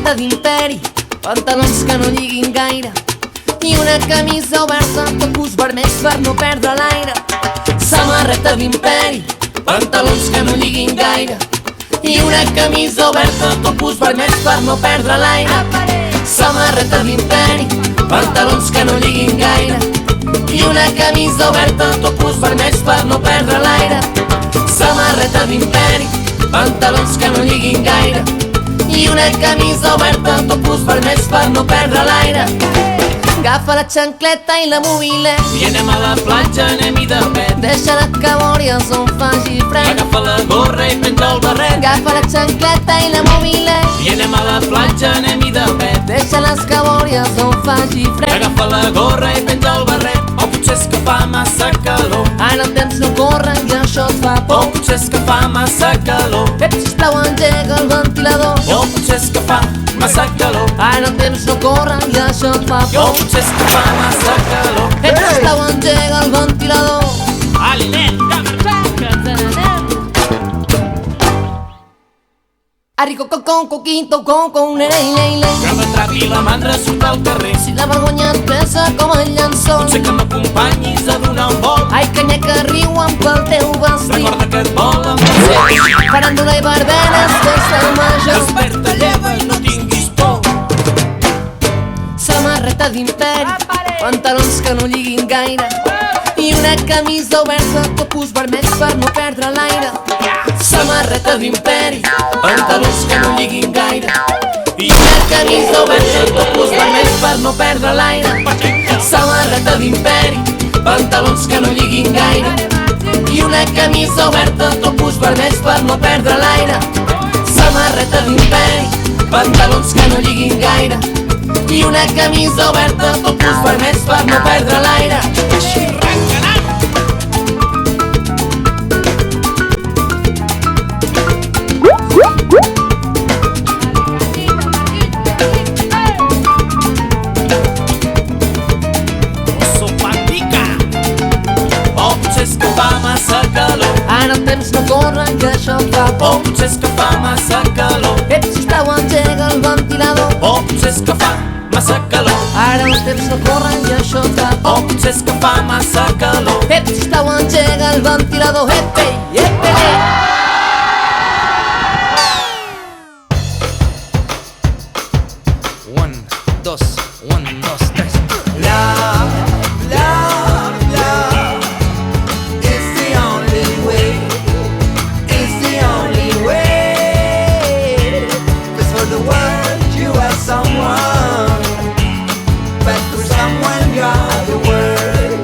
Samarreta d'imperi, pantalons que no lliguin gaire i una camisa oberta, topus vermells per no perdre l'aire. Samarreta d'imperi, pantalons que no lliguin gaire i una camisa oberta, topus vermells per no perdre l'aire. Samarreta d'imperi, pantalons que no lliguin gaire i una camisa oberta, topus vermells per no perdre l'aire. Samarreta d'imperi, pantalons que no lliguin gaire i una camisa oberta, topus vermells per no perdre l'aire. Agafa la xancleta i la mobilet i anem a la platja, anem-hi de pet. Deixa-la que vori el son faci fred. Agafa la gorra i penja el barret. Agafa la xancleta i la mobilet i anem a la platja, anem-hi de pet. Deixa-les que vori el son faci fred. Agafa la gorra i penja el barret. O potser és que fa massa calor. Ara el temps no corre i això et fa O por. potser és que fa massa calor. Ep, sisplau, engega el ventilador. O potser és que fa massa calor. Ara el temps no corre i això et fa O por. potser és que fa massa calor. Ep, sisplau, engega el ventilador. Ali, nen, que marxem, que ens n'anem. Arrico con coquito con lei lei lei. Que m'atrapi la mandra surt al carrer. Si la vergonya et pesa com el llençol, Potser que m'acompanyis a donar un volt. ai, canya que riuen pel teu vestit. Recorda que et volen per Faràndula i barberes, festa major. Desperta, lleva i no tinguis por. Samarreta d'imperi, pantalons que no lliguin gaire i una camisa oberta, topus vermells per no perdre l'aire. Samarreta d'imperi, pantalons que no lliguin gaire i una camisa oberta, topus vermells per no perdre l'aire. Samarreta d'imperi, pantalons que no lliguin gaire i una camisa oberta, topus vermells per no perdre l'aire. Samarreta d'imperi, pantalons que no lliguin gaire i una camisa oberta, topus vermells per no perdre l'aire. O potser és que fa massa calor. Ara el temps no corre i això em fa O por. potser és que fa massa calor. Ep, sisplau, engega el ventilador. O potser és que fa massa calor. Ara el temps no corre i això em fa O por. potser és que fa massa calor. Ep, sisplau, engega el ventilador. Ep, ei, ep, ei. Un, dos, tres. Love, love, love is the only way. It's the only way. 'Cause for the world you are someone, but for someone you are the world.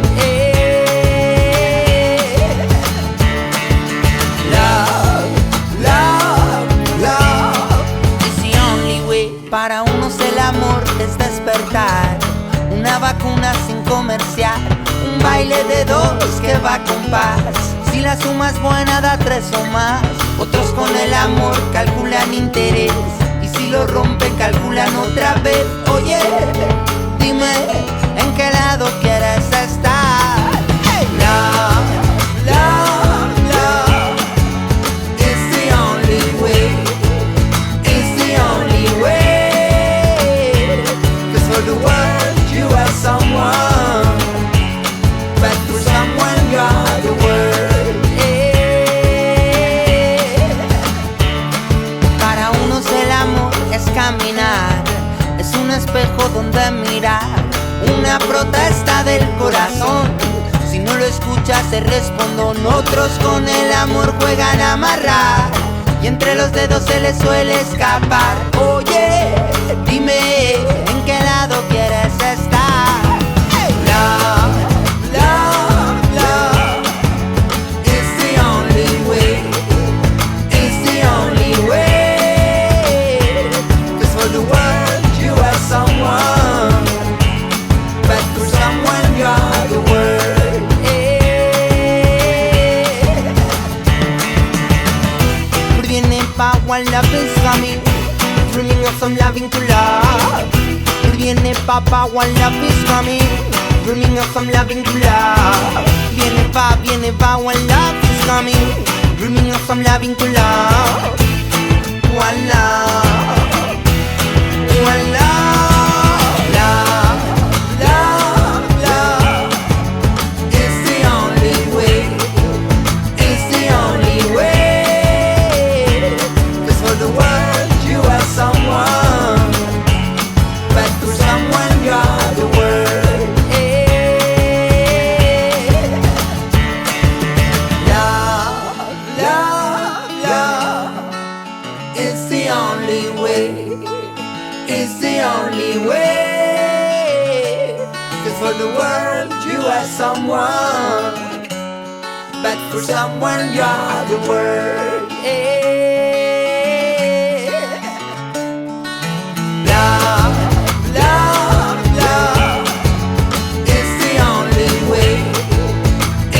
Love, love, love is the only way. Para unos el amor es despertar, una vacuna sin comercial, un baile de dos que va con paz. Si la suma es buena da tres o más. Otros con el amor calculan interés y si lo rompen calculan otra vez. Oye, dime en qué lado quieres estar. Hey. Love, love, love is the only way. It's the only way. 'Cause for the world you are someone, but for someone you are the world. Para unos el amor es caminar, es un espejo donde mirar, una protesta del corazón. Si no lo escuchas te respondo. Otros con el amor juegan a amarrar y entre los dedos se les suele escapar. Oye, dime en qué lado quieres estar. Hey. Love, love, love is the only way. It's the only way. 'Cause for the world you are someone, but for someone you are the world. Viene pa' one love is coming, dreaming of some loving to love. Viene pa' one love is coming, dreaming of some loving to love. Viene pa' one love is coming, dreaming of some loving to love. One love. when love, love, love, love is the only way, is the only way. 'Cause for the world you are someone, but for someone you are the world. Love, love, love is the only way, is the only way. 'Cause for the world you are someone, but for someone you are the world. Love, love, love is the only way,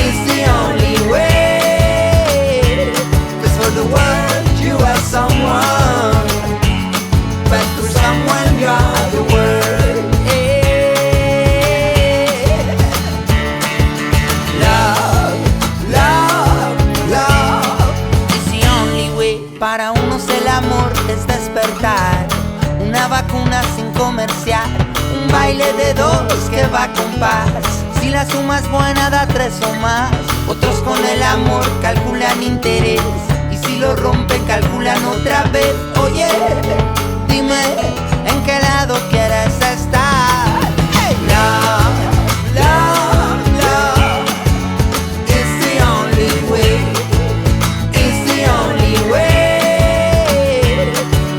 is the only way. 'Cause for the world you are someone, but for someone you are the world. Love, love, love is the only way. Para unos el amor es despertar, una vacuna sin comerciar, un baile de dos que va con paz. Si la suma es buena da 3 o más. Otros con el amor calculan interés, y si lo rompen calculan otra vez. Oye, dime en qué lado quieres estar. Hey. Love, love, love is the only way, is the only way.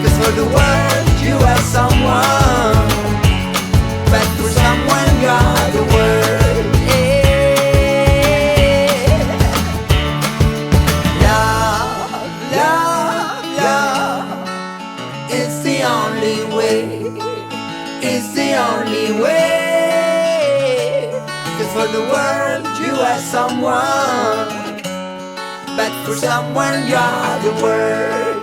'Cause for the world you are someone, but for someone you are the world. Love, love, love is the only way, is the only way. 'Cause for the world you are someone, but for someone you are the world.